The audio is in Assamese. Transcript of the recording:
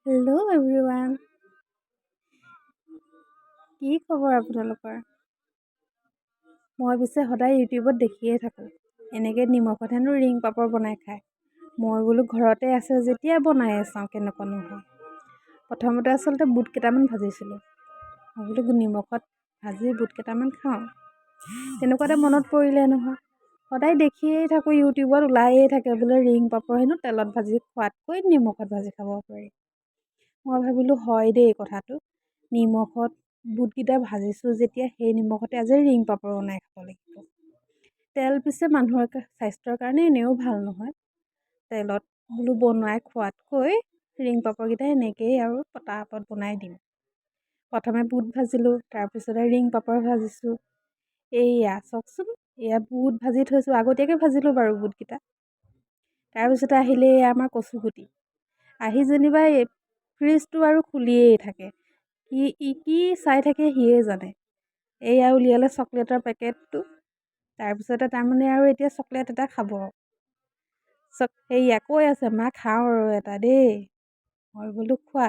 হেল্ল' এভৰিৱান, কি খবৰ আপোনালোকৰ? মই পিছে সদায় ইউটিউবত দেখিয়ে থাকোঁ এনেকৈ নিমখত হেনো ৰিং পাপৰ বনাই খায়। মই বোলো ঘৰতে আছে যেতিয়া বনাই চাওঁ কেনেকুৱানো হয়। প্ৰথমতে আচলতে বুট কেইটামান ভাজিছিলোঁ। মই বোলো নিমখত ভাজি বুট কেইটামান খাওঁ, তেনেকুৱাতে মনত পৰিলে নহয়। সদায় দেখিয়েই থাকোঁ ইউটিউবত ওলায়ে থাকে বোলে ৰিং পাপৰ হেনো তেলত ভাজি খোৱাতকৈ নিমখত ভাজি খাব পাৰি। মই ভাবিলোঁ হয় দেই কথাটো, নিমখত বুটকেইটা ভাজিছোঁ যেতিয়া সেই নিমখতে আজি ৰিং পাপৰ বনাই খাব লাগিব। তেল পিছে মানুহৰ স্বাস্থ্যৰ কাৰণে এনেও ভাল নহয়। তেলত বোলো বনাই খোৱাতকৈ ৰিং পাপৰকেইটা এনেকেই আৰু পটাপট বনাই দিম। প্ৰথমে বুট ভাজিলোঁ, তাৰপিছতে ৰিং পাপৰ ভাজিছোঁ। এইয়া চাওকচোন, এয়া বুট ভাজি থৈছোঁ, আগতীয়াকৈ ভাজিলোঁ বাৰু বুটকেইটা। তাৰপিছতে আহিলে আমাৰ কচুগুটি। আহি যেনিবা ফ্ৰিজটো আৰু খুলিয়েই থাকে, কি চাই থাকে সিয়ে জানে। এয়া উলিয়ালে চকলেটৰ পেকেটটো, তাৰপিছতে তাৰমানে আৰু এতিয়া চকলেট এটা খাব। সেয়া কৈ আছে মা খাওঁ আৰু এটা দেই। মই বোলো খোৱা।